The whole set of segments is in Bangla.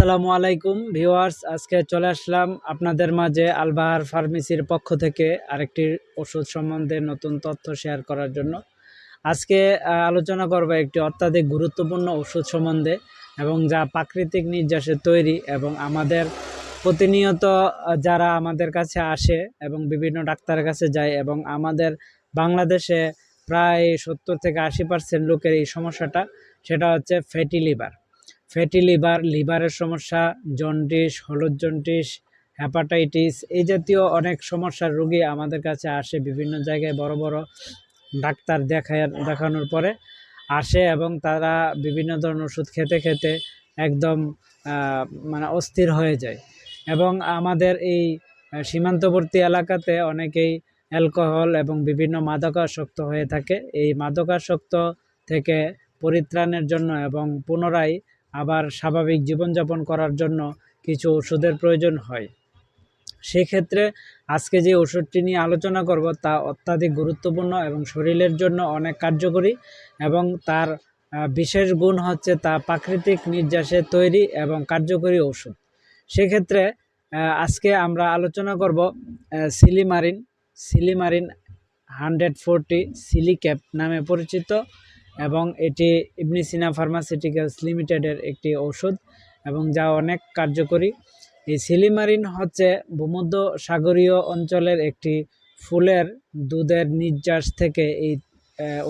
আসসালামু আলাইকুম ভিউয়ার্স, আজকে চলে আসলাম আপনাদের মাঝে আলবাহার ফার্মেসির পক্ষ থেকে আরেকটি ওষুধ সম্বন্ধে নতুন তথ্য শেয়ার করার জন্য। আজকে আলোচনা করব একটি অত্যাধিক গুরুত্বপূর্ণ ওষুধ সম্বন্ধে এবং যা প্রাকৃতিক নির্যাসে তৈরি এবং আমাদের প্রতিনিয়ত যারা আমাদের কাছে আসে এবং বিভিন্ন ডাক্তারের কাছে যায় এবং আমাদের বাংলাদেশে প্রায় 70 থেকে 80% লোকের এই সমস্যাটা, সেটা হচ্ছে ফ্যাটি লিভারের সমস্যা, জন্ডিস, হলুদ জন্ডিস, হেপাটাইটিস, এই জাতীয় অনেক সমস্যার রোগী আমাদের কাছে আসে। বিভিন্ন জায়গায় বড় বড় ডাক্তার দেখানোর পরে আসে এবং তারা বিভিন্ন ধরনের ওষুধ খেতে খেতে একদম মানে অস্থির হয়ে যায়। এবং আমাদের এই সীমান্তবর্তী এলাকাতে অনেকেই অ্যালকোহল এবং বিভিন্ন মাদকাসক্ত হয়ে থাকে। এই মাদকাসক্ত থেকে পরিত্রাণের জন্য এবং পুনরায় আবার স্বাভাবিক জীবনযাপন করার জন্য কিছু ওষুধের প্রয়োজন হয়। সেক্ষেত্রে আজকে যে ওষুধটি নিয়ে আলোচনা করব তা অত্যাধিক গুরুত্বপূর্ণ এবং শরীরের জন্য অনেক কার্যকরী এবং তার বিশেষ গুণ হচ্ছে তা প্রাকৃতিক নির্যাসে তৈরি এবং কার্যকরী ওষুধ। সেক্ষেত্রে আজকে আমরা আলোচনা করব সিলিমারিন 140 সিলিক্যাপ নামে পরিচিত এবং এটি ইবনে সিনা ফার্মাসিউটিক্যালস লিমিটেডের একটি ওষুধ এবং যা অনেক কার্যকরী। এই সিলিমারিন হচ্ছে ভূমধ্য সাগরীয় অঞ্চলের একটি ফুলের দুধের নির্যাস থেকে এই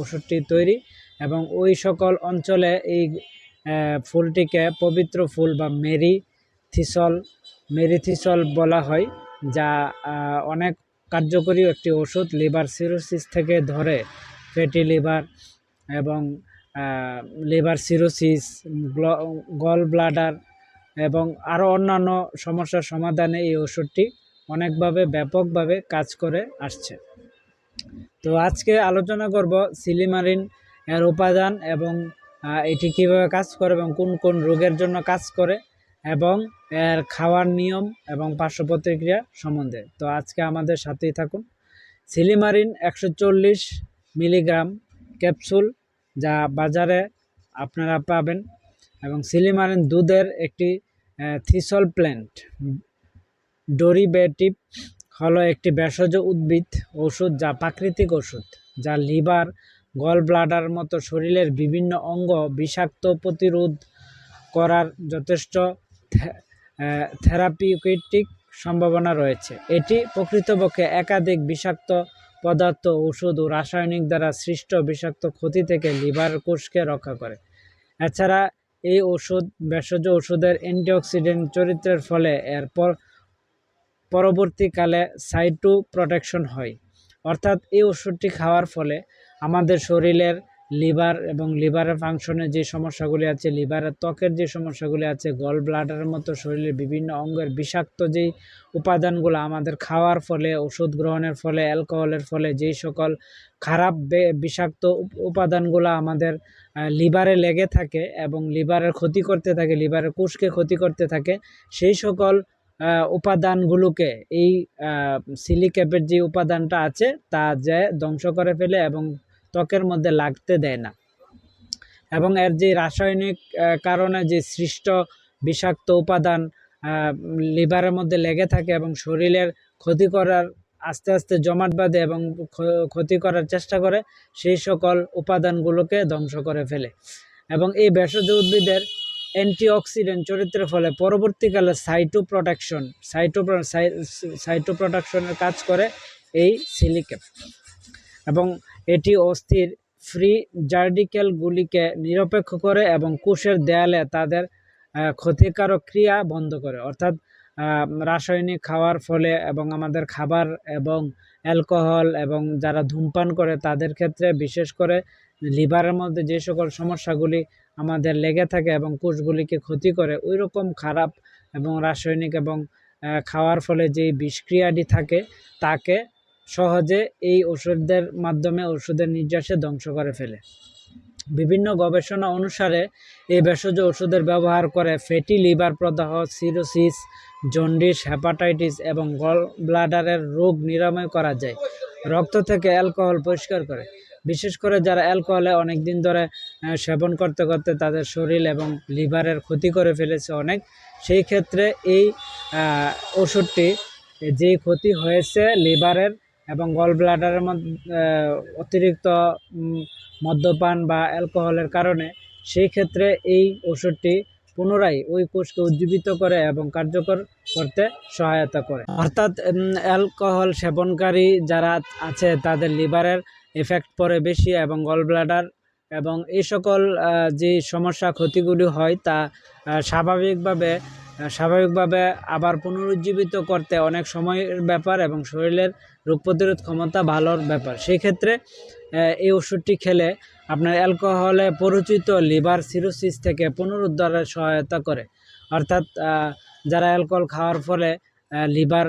ওষুধটি তৈরি এবং ওই সকল অঞ্চলে এই ফুলটিকে পবিত্র ফুল বা মেরিথিসল বলা হয়, যা অনেক কার্যকরী একটি ওষুধ। লিভার সিরোসিস থেকে ধরে ফ্যাটি লিভার এবং লিভার সিরোসিস, গল ব্লাডার এবং আরও অন্যান্য সমস্যার সমাধানে এই ওষুধটি অনেকভাবে ব্যাপকভাবে কাজ করে আসছে। তো আজকে আলোচনা করব সিলিমারিন এর উপাদান এবং এটি কীভাবে কাজ করে এবং কোন কোন রোগের জন্য কাজ করে এবং এর খাওয়ার নিয়ম এবং পার্শ্ব প্রতিক্রিয়া সম্বন্ধে। তো আজকে আমাদের সাথেই থাকুন। সিলিমারিন 140 মিলিগ্রাম ক্যাপসুল, যা বাজারে আপনারা পাবেন, এবং সিলিমারিন দুধের একটি থিসল প্ল্যান্ট ডেরিভেটিভ হলো একটি ভেষজ উদ্ভিদ ওষুধ, যা প্রাকৃতিক ওষুধ, যা লিভার, গল ব্লাডার মতো শরীরের বিভিন্ন অঙ্গ বিষাক্ত প্রতিরোধ করার যথেষ্ট থেরাপিউটিক সম্ভাবনা রয়েছে। এটি প্রকৃতপক্ষে একাধিক বিষাক্ত পদার্থ, ওষুধ ও রাসায়নিক দ্বারা সৃষ্ট বিষাক্ত ক্ষতি থেকে লিভার কোষকে রক্ষা করে। এছাড়া এই ওষুধ ভেষজ ওষুধের অ্যান্টিঅক্সিডেন্ট চরিত্রের ফলে এর পরবর্তীকালে সাইটো প্রোটেকশন হয়, অর্থাৎ এই ওষুধটি খাওয়ার ফলে আমাদের শরীরের লিভার এবং লিভারের ফাংশনের যে সমস্যাগুলি আছে, লিভারের ত্বকের যে সমস্যাগুলি আছে, গল ব্লাডারের মতো শরীরের বিভিন্ন অঙ্গের বিষাক্ত যেই উপাদানগুলো আমাদের খাওয়ার ফলে, ওষুধ গ্রহণের ফলে, অ্যালকোহলের ফলে যেই সকল খারাপ বিষাক্ত উপাদানগুলো আমাদের লিভারে লেগে থাকে এবং লিভারের ক্ষতি করতে থাকে, লিভারের কোষকে ক্ষতি করতে থাকে, সেই সকল উপাদানগুলোকে এই সিলিক্যাপের যে উপাদানটা আছে তা যে ধ্বংস করে ফেলে এবং ত্বকের মধ্যে লাগতে দেয় না। এবং এর যে রাসায়নিক কারণে যে সৃষ্ট বিষাক্ত উপাদান লিভারের মধ্যে লেগে থাকে এবং শরীরের ক্ষতি করার আস্তে আস্তে জমাট বাঁধে এবং ক্ষতি করার চেষ্টা করে, সেই সকল উপাদানগুলোকে ধ্বংস করে ফেলে। এবং এই ভেষজ উদ্ভিদের অ্যান্টিঅক্সিডেন্ট চরিত্রের ফলে পরবর্তীকালে সাইটো প্রোটেকশনের কাজ করে এই সিলিক্যাপ। এবং এটি অস্থির ফ্রি জার্ডিকেলগুলিকে নিরপেক্ষ করে এবং কোষের দেয়ালে তাদের ক্ষতিকারক ক্রিয়া বন্ধ করে। অর্থাৎ রাসায়নিক খাওয়ার ফলে এবং আমাদের খাবার এবং অ্যালকোহল এবং যারা ধূমপান করে তাদের ক্ষেত্রে বিশেষ করে লিভারের মধ্যে যে সকল সমস্যাগুলি আমাদের লেগে থাকে এবং কোষগুলিকে ক্ষতি করে, ওই রকম খারাপ এবং রাসায়নিক এবং খাওয়ার ফলে যে বিষক্রিয়াটি থাকে তাকে সহজে এই ওষুধের মাধ্যমে ওষুধের নির্যাসে ধ্বংস করে ফেলে। বিভিন্ন গবেষণা অনুসারে এই ভেষজ ওষুধের ব্যবহার করে ফ্যাটি লিভার প্রদাহ, সিরোসিস, জন্ডিস, হেপাটাইটিস এবং গল ব্লাডারের রোগ নিরাময় করা যায়। রক্ত থেকে অ্যালকোহল পরিষ্কার করে। বিশেষ করে যারা অ্যালকোহলে অনেক দিন ধরে সেবন করতে করতে তাদের শরীর এবং লিভারের ক্ষতি করে ফেলেছে অনেক, সেই ক্ষেত্রে এই ওষুধটি যেই ক্ষতি হয়েছে লিভারের এবং গল ব্লাডারের মধ্যে অতিরিক্ত মদ্যপান বা অ্যালকোহলের কারণে, সেই ক্ষেত্রে এই ওষুধটি পুনরায় ওই কোষকে উজ্জীবিত করে এবং কার্যকর করতে সহায়তা করে। অর্থাৎ অ্যালকোহল সেবনকারী যারা আছে তাদের লিভারের এফেক্ট পড়ে বেশি এবং গল ব্লাডার এবং এই সকল যে সমস্যা ক্ষতিগুলি হয় তা স্বাভাবিকভাবে আবার পুনরুজ্জীবিত করতে অনেক সময়ের ব্যাপার এবং শরীরের রোগ প্রতিরোধ ক্ষমতা ভালোর ব্যাপার। সেই ক্ষেত্রে এই ওষুধটি খেলে আপনার অ্যালকোহলে পরিচিত লিভার সিরোসিস থেকে পুনরুদ্ধারের সহায়তা করে। অর্থাৎ যারা অ্যালকোহল খাওয়ার ফলে লিভার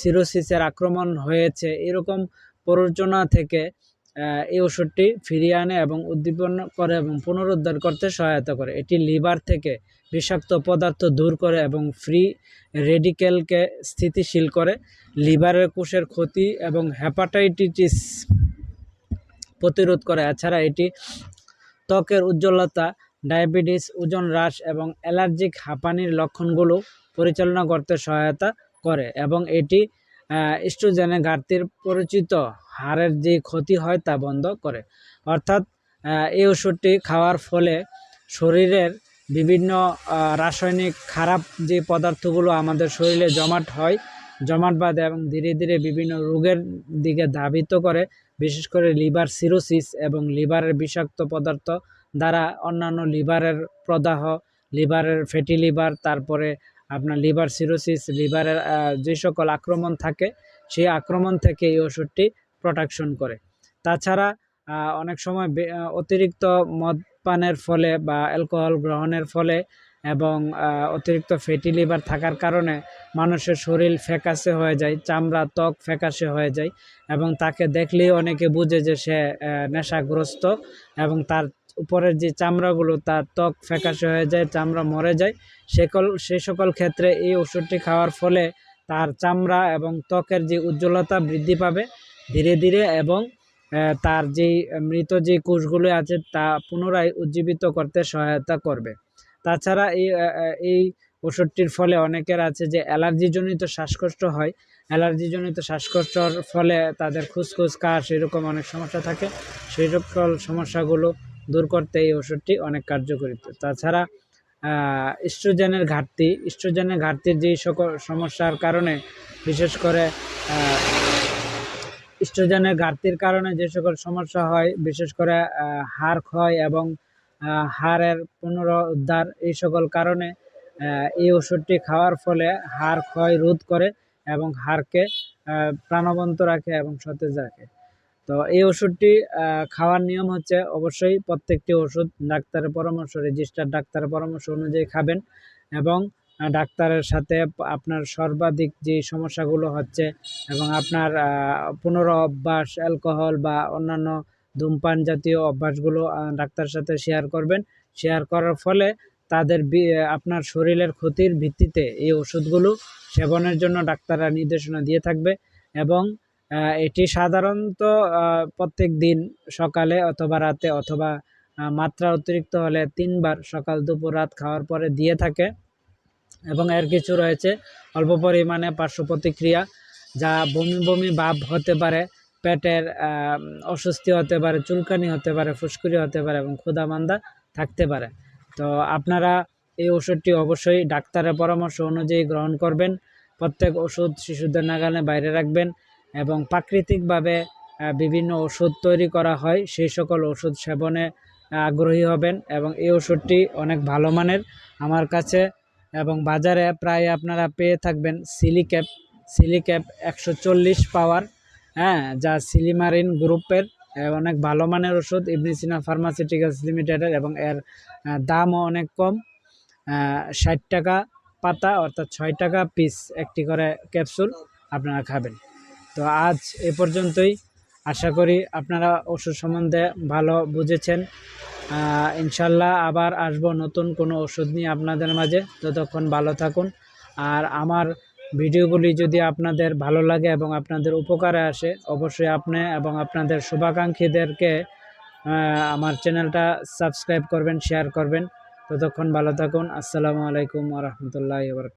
সিরোসিসের আক্রমণ হয়েছে এরকম প্ররোচনা থেকে এই ওষুধটি ফিরিয়ে আনে এবং উদ্দীপন করে এবং পুনরুদ্ধার করতে সহায়তা করে। এটি লিভার থেকে বিষাক্ত পদার্থ দূর করে এবং ফ্রি রেডিক্যালকে স্থিতিশীল করে, লিভারের কোষের ক্ষতি এবং হেপাটাইটিস প্রতিরোধ করে। এছাড়া এটি ত্বকের উজ্জ্বলতা, ডায়াবেটিস, ওজন হ্রাস এবং অ্যালার্জিক হাঁপানির লক্ষণগুলো পরিচালনা করতে সহায়তা করে এবং এটি ইস্ট্রোজেনের ঘাটতির পরিচিত হাড়ের যে ক্ষতি হয় তা বন্ধ করে। অর্থাৎ এই ওষুধটি খাওয়ার ফলে শরীরের বিভিন্ন রাসায়নিক খারাপ যে পদার্থগুলো আমাদের শরীরে জমাট বাঁধে এবং ধীরে ধীরে বিভিন্ন রোগের দিকে ধাবিত করে। বিশেষ করে লিভার সিরোসিস এবং লিভারের বিষাক্ত পদার্থ দ্বারা অন্যান্য লিভারের প্রদাহ, লিভারের ফ্যাটি লিভার, তারপরে আপনার লিভার সিরোসিস, লিভারের যে সকল আক্রমণ থাকে সেই আক্রমণ থেকে এই ওষুধটি প্রোটেকশন করে। তাছাড়া অনেক সময় অতিরিক্ত মদ পানের ফলে বা অ্যালকোহল গ্রহণের ফলে এবং অতিরিক্ত ফ্যাটি লিভার থাকার কারণে মানুষের শরীর ফ্যাকাশে হয়ে যায়, চামড়া ত্বক ফ্যাকাশে হয়ে যায় এবং তাকে দেখলেই অনেকে বুঝে যে সে নেশাগ্রস্ত এবং তার উপরের যে চামড়াগুলো তার ত্বক ফ্যাকাশে হয়ে যায়, চামড়া মরে যায়। সেই সকল ক্ষেত্রে এই ওষুধটি খাওয়ার ফলে তার চামড়া এবং ত্বকের যে উজ্জ্বলতা বৃদ্ধি পাবে ধীরে ধীরে এবং তার যেই মৃত যে কোষগুলো আছে তা পুনরায় উজ্জীবিত করতে সহায়তা করবে। তাছাড়া এই ওষুধটির ফলে অনেকের আছে যে অ্যালার্জিজনিত শ্বাসকষ্ট হয়, অ্যালার্জিজনিত শ্বাসকষ্টর ফলে তাদের খুসখুস কাশ এরকম অনেক সমস্যা থাকে, সেই সকল সমস্যাগুলো দূর করতে এই ওষুধটি অনেক কার্যকরী। তাছাড়া ইস্ট্রোজেনের ঘাটতির যে সকল সমস্যার কারণে, বিশেষ করে ইস্ট্রোজেনের ঘাটতির কারণে যে সকল সমস্যা হয়, বিশেষ করে হাড় ক্ষয় এবং হাড়ের পুনরুদ্ধার, এই সকল কারণে এই ওষুধটি খাওয়ার ফলে হাড় ক্ষয় রোধ করে এবং হাড়কে প্রাণবন্ত রাখে এবং সতেজ রাখে। তো এই ওষুধটি খাওয়ার নিয়ম হচ্ছে অবশ্যই প্রত্যেকটি ওষুধ ডাক্তারের পরামর্শ, রেজিস্টার্ড ডাক্তারের পরামর্শ অনুযায়ী খাবেন এবং ডাক্তারের সাথে আপনার সর্বাধিক যে সমস্যাগুলো হচ্ছে এবং আপনার পুনরঅভ্যাস, অ্যালকোহল বা অন্যান্য ধূমপান জাতীয় অভ্যাসগুলো ডাক্তারের সাথে শেয়ার করবেন। শেয়ার করার ফলে তাদের আপনার শরীরের ক্ষতির ভিত্তিতে এই ওষুধগুলো সেবনের জন্য ডাক্তাররা নির্দেশনা দিয়ে থাকবে এবং এটি সাধারণত প্রত্যেক দিন সকালে অথবা রাতে অথবা মাত্রা অতিরিক্ত হলে 3 বার সকাল, দুপুর, রাত খাওয়ার পরে দিয়ে থাকে এবং এর কিছু রয়েছে অল্প পরিমাণে পার্শ্ব প্রতিক্রিয়া, যা বমি ভাব হতে পারে, পেটের অস্বস্তি হতে পারে, চুলকানি হতে পারে, ফুসকুড়ি হতে পারে এবং ক্ষুধা-মান্দা থাকতে পারে। তো আপনারা এই ওষুধটি অবশ্যই ডাক্তারের পরামর্শ অনুযায়ী গ্রহণ করবেন। প্রত্যেক ওষুধ শিশুদের নাগালে বাইরে রাখবেন এবং প্রাকৃতিকভাবে বিভিন্ন ওষুধ তৈরি করা হয়, সেই সকল ওষুধ সেবনে আগ্রহী হবেন এবং এই ওষুধটি অনেক ভালো মানের আমার কাছে এবং বাজারে প্রায় আপনারা পেয়ে থাকবেন। সিলিক্যাপ 140 পাওয়ার, যা সিলিমারিন গ্রুপের অনেক ভালো মানের ওষুধ, ইবনে সিনা ফার্মাসিউটিক্যালস লিমিটেডের এবং এর দামও অনেক কম, 60 টাকা পাতা অর্থাৎ 6 টাকা পিস একটি করে ক্যাপসুল আপনারা খাবেন। তো আজ এ পর্যন্তই, আশা করি আপনারা ওষুধ সম্বন্ধে ভালো বুঝেছেন। ইনশাল্লাহ আবার আসবো নতুন কোনো ওষুধ নিয়ে আপনাদের মাঝে। ততক্ষণ ভালো থাকুন আর আমার ভিডিওগুলি যদি আপনাদের ভালো লাগে এবং আপনাদের উপকারে আসে, অবশ্যই আপনি এবং আপনাদের শুভাকাঙ্ক্ষীদেরকে আমার চ্যানেলটা সাবস্ক্রাইব করবেন, শেয়ার করবেন। ততক্ষণ ভালো থাকুন। আসসালামু আলাইকুম ওয়া রাহমাতুল্লাহি ওয়া বারাকাতুহু।